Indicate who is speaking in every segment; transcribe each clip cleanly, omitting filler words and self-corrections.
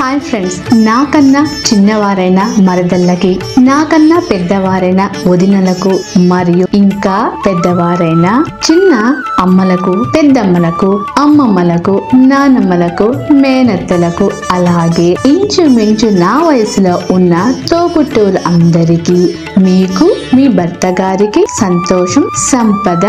Speaker 1: Hi friends, నాకన్నా చిన్నవారైన మరదళ్ళకి, నాకన్నా పెద్దవారైన వదినలకు, మరియు ఇంకా పెద్దవారైన చిన్న అమ్మలకు, పెద్దమ్మలకు, అమ్మమ్మలకు, నానమ్మలకు, మేనత్తలకు, అలాగే ఇంచుమించు నా వయసులో ఉన్న తోబుట్టువులు అందరికీ, మీకు మీ భర్త గారికి సంతోషం, సంపద,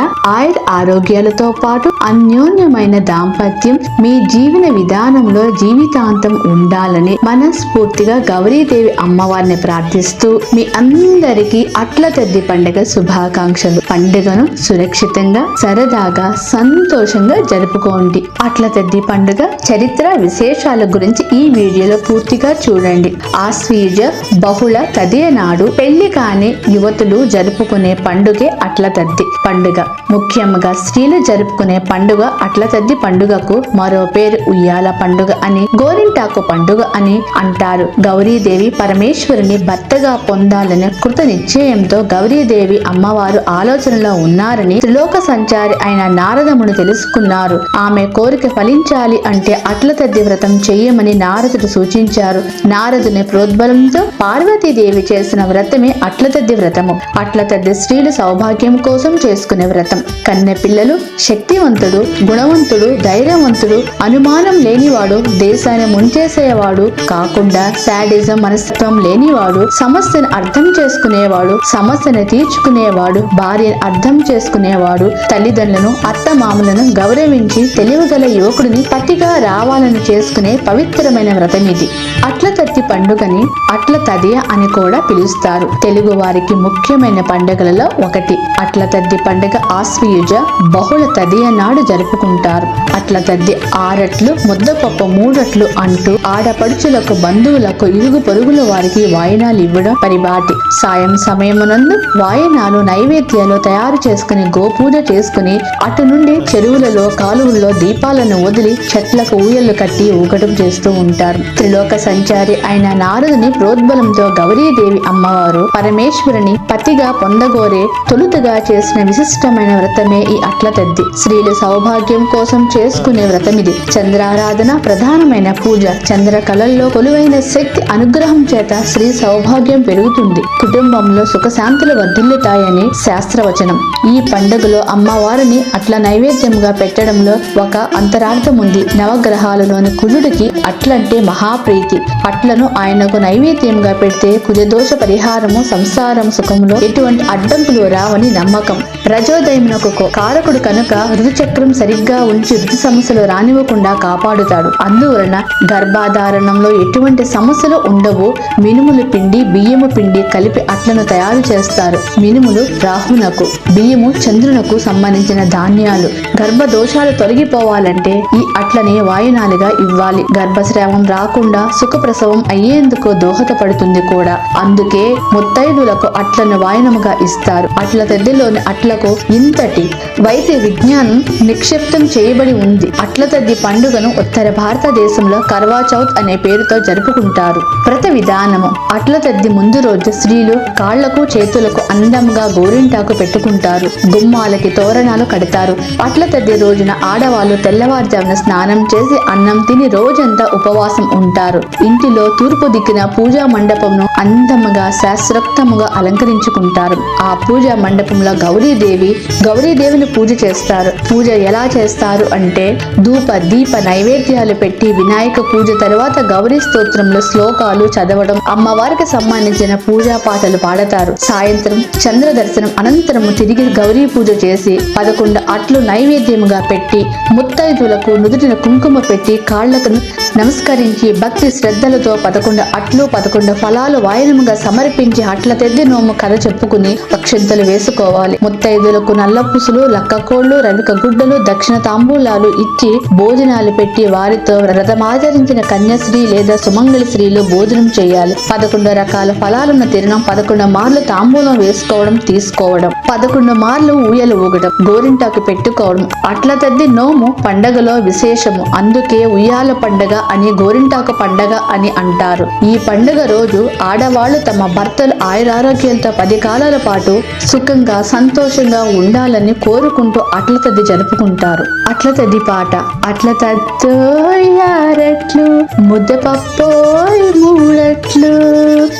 Speaker 1: ఆరోగ్యాలతో పాటు అన్యోన్యమైన దాంపత్యం మీ జీవన విధానంలో జీవితాంతం ఉండాలని మనస్ఫూర్తిగా గౌరీదేవి అమ్మవారిని ప్రార్థిస్తూ మీ అందరికీ అట్ల తద్ది పండుగ శుభాకాంక్షలు. పండుగను సురక్షితంగా, సరదాగా, సంతోషంగా జరుపుకోండి. అట్ల తద్ది పండుగ చరిత్ర విశేషాల గురించి ఈ వీడియోలో పూర్తిగా చూడండి. ఆశ్వీజ బహుళ తదియ నాడు పెళ్లి కాని యువతులు జరుపుకునే పండుగే అట్ల తద్ది పండుగ. ముఖ్యంగా స్త్రీలు జరుపుకునే పండుగ అట్ల తద్ది పండుగకు మరో పేరు ఉయ్యాల పండుగ అని, గోరింటాకు పండుగ అని అంటారు. గౌరీదేవి పరమేశ్వరుని భర్తగా పొందాలని కృత నిశ్చయంతో గౌరీదేవి అమ్మవారు ఆలోచనలో ఉన్నారని త్రిలోక సంచారి అయిన నారదముని తెలుసుకున్నారు. ఆమె కోరిక ఫలించాలి అంటే అట్ల తద్ది వ్రతం చెయ్యమని నారదుడు సూచించారు. నారదుని ప్రోద్బలంతో పార్వతీదేవి చేసిన వ్రతమే అట్ల తద్ది వ్రతము. అట్ల తద్ది స్త్రీలు సౌభాగ్యం కోసం చేసుకునే వ్రతం. కన్నె పిల్లలు శక్తివంతుడు, గుణవంతుడు, ధైర్యవంతుడు, అనుమానం లేనివాడు, దేశాన్ని ముంచేసేవాడు కాకుండా శాడిజం మనస్తత్వం లేనివాడు, సమస్యను అర్థం చేసుకునేవాడు, సమస్యను తీర్చుకునేవాడు, భార్యను అర్థం చేసుకునేవాడు, తల్లిదండ్రులను, అత్తమామలను గౌరవించి తెలివిగల యువకుడిని పతిగా రావాలని చేసుకునే పవిత్రమైన వ్రతం ఇది. అట్ల తద్ది పండుగని అట్ల తదియ అని కూడా పిలుస్తారు. తెలుగు వారికి ముఖ్యమైన పండుగలలో ఒకటి. అట్ల తద్ది పండుగ ఆశ్వయుజ బహుళ తదియ నాడు జరుపుకుంటారు. అట్ల తద్ది 6 అట్లు, ముద్దపప్పు 3 అట్లు అంటూ ఆడపడుచులకు, బంధువులకు, ఇరుగు పొరుగుల వారికి వాయినాలు ఇవ్వడం పరిపాటి. సాయం సమయమునందు వాయనాలు, నైవేద్యాలు తయారు చేసుకుని గోపూజ చేసుకుని అటు నుండి చెరువులలో, కాలువల్లో దీపాలను వదిలి చెట్లకు ఊయలు కట్టి ఊగడం చేస్తూ ఉంటారు. త్రిలోక సంచారి అయిన నారదుని ప్రోద్బలంతో గౌరీదేవి అమ్మవారు పరమేశ్వరుని పతిగా పొందగోరే తొలుతగా చేసిన విశిష్టమైన వ్రతమే ఈ అట్ల తద్ది. స్త్రీలు సౌభాగ్యం కోసం చేసుకునే వ్రతం ఇది. చంద్రారాధన ప్రధానమైన పూజ. చంద్ర కళల్లో కొలువైన శక్తి అనుగ్రహం చేత స్త్రీ సౌభాగ్యం పెరుగుతుంది, కుటుంబంలో సుఖశాంతులు వర్ధిల్లుతాయని శాస్త్రవచనం. ఈ పండుగలో అమ్మవారిని అట్ల నైవేద్యంగా పెట్టడంలో ఒక అంతరార్థం ఉంది. నవగ్రహాలలోని కుజుడికి అట్లంటే మహాప్రీతి. అట్లను ఆయనకు నైవేద్యంగా పెడితే కుజదోష పరిహారము, సంసారం సుఖంలో ఎటువంటి అడ్డంకులు రావని నమ్మకం. రజోదయమునకు కారకుడు కనుక ఋతుచక్రం సరిగ్గా ఉంచి ఋతు సమస్యలు రానివ్వకుండా కాపాడుతాడు. అందువలన గర్భాధారణంలో ఎటువంటి సమస్యలు ఉండవు. మినుములు పిండి, బియ్యము పిండి కలిపి అట్లను తయారు చేస్తారు. మినుములు రాహునకు, బియ్యము చంద్రునకు సంబంధించిన ధాన్యాలు. గర్భ దోషాలు తొలగిపోవాలంటే ఈ అట్లని వాయునాలుగా ఇవ్వాలి. గర్భస్రావం రాకుండా సుఖప్రసవం అయ్యేందుకు దోహదపడుతుంది కూడా. అందుకే ముత్తైదులకు అట్లను వాయనముగా ఇస్తారు. అట్ల తద్దిలోని అట్లకు ఇంతటి వైద్య విజ్ఞానం నిక్షిప్తం చేయబడి ఉంది. అట్ల తద్ది పండుగను ఉత్తర భారతదేశంలో కర్వా చౌత్ అనే పేరుతో జరుపుకుంటారు. వ్రత విధానము. అట్ల తద్ది ముందు రోజు స్త్రీలు కాళ్లకు, చేతులకు అందంగా గోరింటాకు పెట్టుకుంటారు. గుమ్మాలకి తోరణాలు కడతారు. అట్ల తద్ది రోజున ఆడవాళ్ళు తెల్లవారుజామున స్నానం చేసి అన్నం తిని రోజంతా ఉపవాసం ఉంటారు. ఇంటిలో తూర్పు దిక్కున పూజా మండపంను అందముగా శాస్త్రోక్తముగా అలంకరించుకుంటారు. ఆ పూజా మండపంలో గౌరీదేవిని పూజ చేస్తారు. పూజ ఎలా చేస్తారు అంటే ధూప దీప నైవేద్యాలు పెట్టి వినాయక పూజ తరువాత గౌరీ స్తోత్రంలో శ్లోకాలు చదవడం, అమ్మవారికి సంబంధించిన పూజా పాటలు పాడతారు. సాయంత్రం చంద్ర దర్శనం అనంతరము తిరిగి గౌరీ పూజ చేసి 11 అట్లు నైవేద్యముగా పెట్టి ముత్తైదులకు నుదుటిన కుంకుమ పెట్టి కాళ్లకు నమస్కరించి భక్తి శ్రద్ధలతో 11 అట్లు 11 ఫలాలు వాయనముగా సమర్పించి అట్ల తద్ది నోము కథ చెప్పుకుని అక్షంతలు వేసుకోవాలి. ముత్తైదులకు నల్ల పుసులు, లక్కకోళ్లు, రవిక గుడ్డలు, దక్షిణ తాంబూలాలు ఇచ్చి భోజనాలు పెట్టి వారితో వ్రతమాచరించిన కన్యాశ్రీ లేదా సుమంగళి స్త్రీలు భోజనం చేయాలి. 11 రకాల ఫలాలున్న తిరణం, 11 మార్లు తాంబూలం వేసుకోవడం, తీసుకోవడం, 11 మార్లు ఊయలు ఊగడం, గోరింటాకు పెట్టుకోవడం అట్ల తద్ది నోము పండగలో విశేషము. అందుకే ఉయ్యాల పండగ అని, గోరింటాకు పండగ అని అంటారు. ఈ పండుగ రోజు ఆడవాళ్లు తమ భర్తలు ఆయురారోగ్యాలతో 10 కాలాల పాటు సుఖంగా సంతోషంగా ఉండాలని కోరుకుంటూ అట్ల తద్ది జరుపుకుంటారు. అట్ల తద్ది పాట: అట్ల తద్దోయ్ యారట్లు, ముద్దపప్పోయ్ మూడట్లు,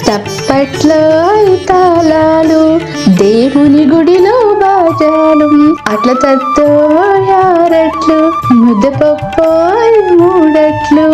Speaker 1: తప్పట్లోయ్ తాళాలు, దేవుని గుడిలో బాజాలు. అట్ల తద్దోయ్ యారట్లు, ముద్దపప్పోయ్ మూడట్లు.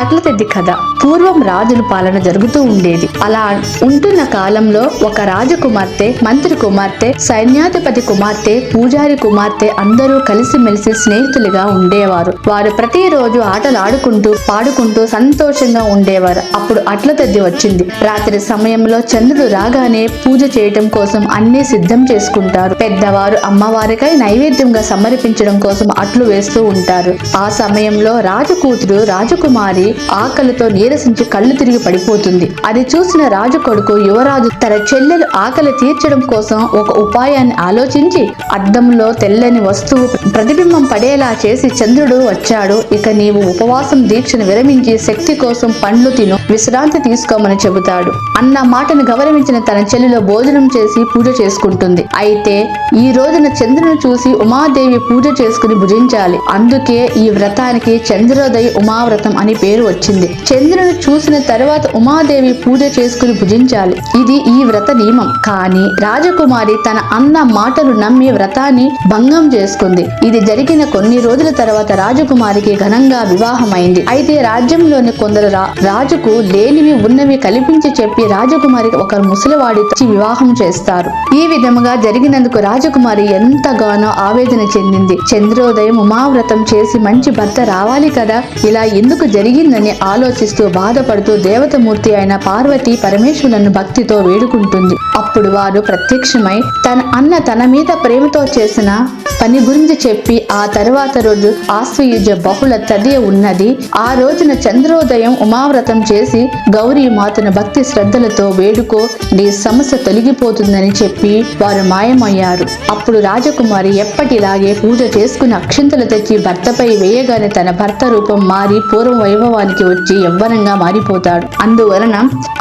Speaker 1: అట్ల తద్ది కథ: పూర్వం రాజుల పాలన జరుగుతూ ఉండేది. అలా ఉంటున్న కాలంలో ఒక రాజకుమార్తె, మంత్రి కుమార్తె, సైన్యాధిపతి కుమార్తె, పూజారి కుమార్తె అందరూ కలిసిమెలిసి స్నేహితులుగా ఉండేవారు. వారు ప్రతిరోజు ఆటలు ఆడుకుంటూ పాడుకుంటూ సంతోషంగా ఉండేవారు. అప్పుడు అట్ల తద్ది వచ్చింది. రాత్రి సమయంలో చంద్రుడు రాగానే పూజ చేయటం కోసం అన్ని సిద్ధం చేసుకుంటారు. పెద్దవారు అమ్మవారికై నైవేద్యంగా సమర్పించడం కోసం అట్లు వేస్తూ ఉంటారు. ఆ సమయంలో రాజు కూతురు రాజకుమారి ఆకలితో నీరసించి కళ్ళు తిరిగి పడిపోతుంది. అది చూసిన రాజు కొడుకు యువరాజు తన చెల్లెలు ఆకలి తీర్చడం కోసం ఒక ఉపాయాన్ని ఆలోచించి అద్దంలో తెల్లని వస్తువు ప్రతిబింబం పడేలా చేసి, చంద్రుడు వచ్చాడు, ఇక నీవు ఉపవాసం దీక్షను విరమించి శక్తి కోసం పండ్లు తిను, విశ్రాంతి తీసుకోమని చెబుతాడు. అన్న మాటను గౌరవించిన తన చెల్లెలు భోజనం చేసి పూజ చేసుకుంటుంది. అయితే ఈ రోజున చంద్రుని చూసి ఉమాదేవి పూజ చేసుకుని భుజించాలి. అందుకే ఈ వ్రతానికి చంద్రోదయ ఉమావ్రతం అని పేరు వచ్చింది. చంద్రుని చూసిన తర్వాత ఉమాదేవి పూజ చేసుకుని భుజించాలి. ఇది ఈ వ్రత నియమం. కానీ రాజకుమారి తన అన్న మాటలు నమ్మి వ్రతాన్ని భంగం చేసుకుంది. ఇది జరిగిన కొన్ని రోజుల తర్వాత రాజకుమారికి ఘనంగా వివాహమైంది. అయితే రాజ్యంలోని కొందరు రాజుకు లేనివి ఉన్నవి కల్పించి చెప్పి రాజకుమారికి ఒక ముసలివాడితో వివాహం చేస్తారు. ఈ విధముగా జరిగినందుకు రాజకుమారి ఎంతగానో ఆవేదన చెందింది. చంద్రోదయం ఉమావ్రతం చేసి మంచి భర్త రావాలి కదా, ఇలా ఎందుకు జరిగిందని ఆలోచిస్తూ బాధపడుతూ దేవతమూర్తి అయిన పార్వతీ పరమేశ్వరులను భక్తితో వేడుకుంటుంది. అప్పుడు వారు ప్రత్యక్షమై తన మీద ప్రేమతో చేసిన పని గురించి చెప్పి ఆ తర్వాత రోజు ఆశ్వయుజ బహుళ తదియ ఉన్నది. ఆ రోజున చంద్రోదయం ఉమావ్రతం చేసి గౌరీ మాతను భక్తి శ్రద్ధలతో వేడుకో, నీ సమస్య తొలగిపోతుందని చెప్పి వారు మాయమయ్యారు. అప్పుడు రాజకుమారి ఎప్పటిలాగే పూజ చేసుకుని అక్షింతలు తెచ్చి భర్తపై వేయగానే తన భర్త రూపం మారి పూర్వ వైభవానికి వచ్చి యవ్వనంగా మారిపోతాడు. అందువలన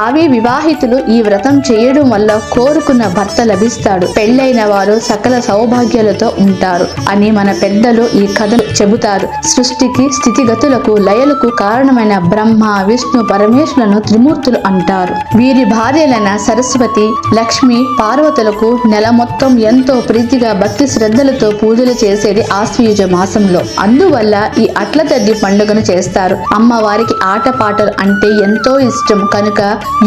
Speaker 1: అవి వివాహితులు ఈ వ్రతం చేయడం వల్ల కోరుకున్న భర్త లభిస్తాడు, పెళ్లైన వారు సకల సౌభాగ్యాలతో ఉంటారు అని మన పెద్దలు ఈ కథలు చెబుతారు. సృష్టికి స్థితిగతులకు లయలకు కారణమైన బ్రహ్మ, విష్ణు, పరమేశ్వరులను త్రిమూర్తులు అంటారు. వీరి భార్యలైన సరస్వతి, లక్ష్మి, పార్వతులకు నెల మొత్తం ఎంతో ప్రీతిగా భక్తి శ్రద్ధలతో పూజలు చేసేది ఆశ్వయుజ మాసంలో. అందువల్ల ఈ అట్ల తద్ది పండుగను చేస్తారు. అమ్మవారికి ఆటపాటలు అంటే ఎంతో ఇష్టం కనుక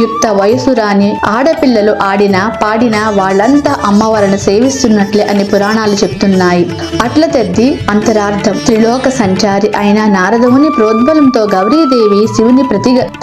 Speaker 1: యుక్త వయసు రాని ఆడపిల్లలు ఆడినా పాడినా వాళ్ళంతా అమ్మవారిని సేవిస్తున్నట్లే అని పురాణాలు చెప్తున్నాయి. అట్ల తద్ది అంతరార్థం: త్రిలోక సంచారి అయిన నారదముని ప్రోద్బలంతో గౌరీదేవి శివుని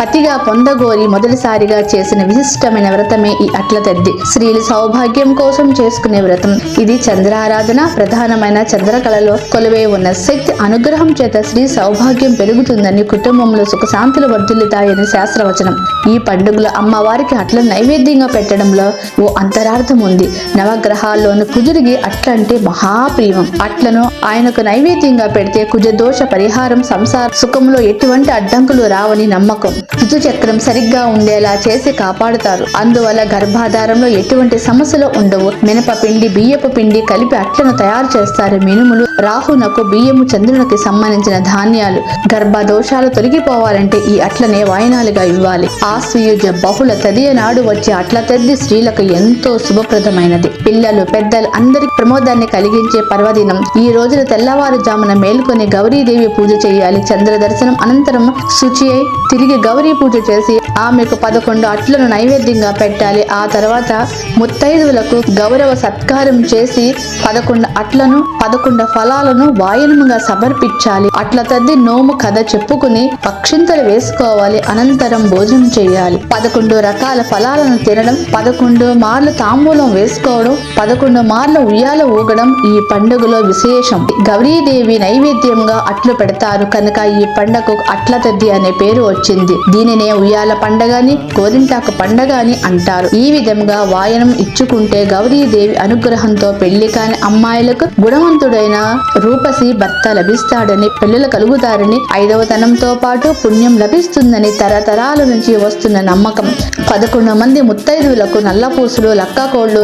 Speaker 1: పతిగా పొందగోరి మొదటిసారిగా చేసిన విశిష్టమైన వ్రతమే ఈ అట్ల తద్ది. స్త్రీలు సౌభాగ్యం కోసం చేసుకునే వ్రతం ఇది. చంద్రారాధన ప్రధానమైన చంద్రకళలో కొలువై ఉన్న శక్తి అనుగ్రహం చేత స్త్రీ సౌభాగ్యం పెరుగుతుందని, కుటుంబంలో సుఖశాంతులు వర్ధిల్లుతాయని శాస్త్రవచనం. ఈ పండుగలో అమ్మవారికి అట్లను నైవేద్యంగా పెట్టడంలో ఓ అంతరార్థం ఉంది. నవగ్రహాల్లోని కుజుడికి అట్లంటే మహాప్రీవం. అట్లను ఆయనకు నైవేద్యంగా పెడితే కుజదోష పరిహారం, సంసార సుఖంలో ఎటువంటి అడ్డంకులు రావని నమ్మకం. ఋతుచక్రం సరిగ్గా ఉండేలా చేసి కాపాడుతారు. అందువల్ల గర్భాధారంలో ఎటువంటి సమస్యలు ఉండవు. మినపపిండి, బియ్యపు పిండి కలిపి అట్లను తయారు చేస్తారు. మినుములు రాహునకు, బియ్యము చంద్రునికి సంబంధించిన ధాన్యాలు. గర్భ దోషాలు తొలగిపోవాలంటే ఈ అట్లనే వాయినాలుగా ఇవ్వాలి. ఆశ్వయుజ బహుళ తదియ నాడు వచ్చే అట్ల తద్ది స్త్రీలకు ఎంతో శుభప్రదమైనది. పిల్లలు, పెద్దలు అందరికి ప్రమోదాన్ని కలిగించే పర్వదినం. ఈ రోజున తెల్లవారుజామున మేల్కొని గౌరీదేవి పూజ చేయాలి. చంద్ర దర్శనం అనంతరం శుచి అయి తిరిగి గౌరీ పూజ చేసి ఆమెకు 11 అట్లను నైవేద్యంగా పెట్టాలి. ఆ తర్వాత ముత్తైదువులకు గౌరవ సత్కారం చేసి 11 అట్లను 11 ఫలాలను వాయనముగా సమర్పించాలి. అట్ల తద్ది నోము కథ చెప్పుకుని పక్షింతలు వేసుకోవాలి. అనంతరం భోజనం చేయాలి. 11 రకాల ఫలాలను తినడం, 11 మార్లు తాంబూలం వేసుకోవడం, 11 మార్లు ఉయ్యాల ఊగడం ఈ పండుగలో విశేషం. గౌరీదేవి నైవేద్యంగా అట్లు పెడతారు కనుక ఈ పండగకు అట్ల తద్ది అనే పేరు వచ్చింది. దీనినే ఉయ్యాల పండగ అని, గోరింటాకు పండగ అని అంటారు. ఈ విధంగా వాయనం ఇచ్చుకుంటే గౌరీదేవి అనుగ్రహంతో పెళ్లి కాని అమ్మాయిలకు గుణవంతుడైన రూపసి భర్త లభిస్తాడని, పిల్లలు కలుగుతారని, 5వ తనంతో పాటు పుణ్యం లభిస్తుందని తరతరాల నుంచి వస్తున్న నమ్మకం. 11 మంది ముత్తైదువులకు నల్లపూసులు, లక్కకోళ్లు,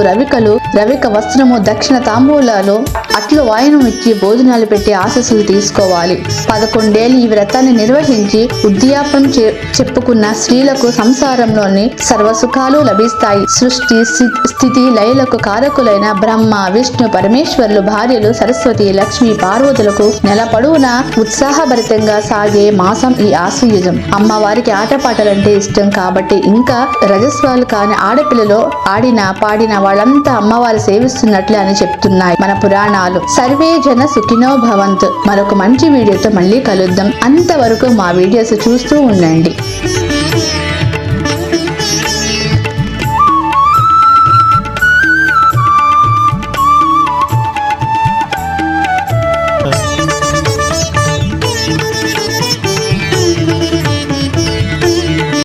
Speaker 1: రవిక వస్త్రము, దక్షిణ తాంబూలాలు, అట్లు వాయనం ఇచ్చి భోజనాలు పెట్టి ఆశీస్సులు తీసుకోవాలి. 11 ఏళ్ళు ఈ వ్రతాన్ని నిర్వహించి ఉద్యాపనం చెప్పుకున్న స్త్రీలకు సంసారంలోని సర్వసుఖాలు లభిస్తాయి. సృష్టి స్థితి లయలకు కారకులైన బ్రహ్మ, విష్ణు, పరమేశ్వరులు భార్యలు సరస్వతి, లక్ష్మి, పార్వతులకు నెల పొడవునా ఉత్సాహభరితంగా సాగే మాసం ఈ ఆశ్వయుజం. అమ్మవారికి ఆటపాటలంటే ఇష్టం కాబట్టి ఇంకా రజస్వాలు కాని ఆడపిల్లలో ఆడినా పాడిన వాళ్ళంతా అమ్మవారు సేవిస్తున్నట్లే అని చెప్తున్నాయి మన పురాణాలు. సర్వే జన సుఖినో భవంతు. మరొక మంచి వీడియోతో మళ్ళీ కలుద్దాం. అంతవరకు మా వీడియోస్ చూస్తూ ఉండండి.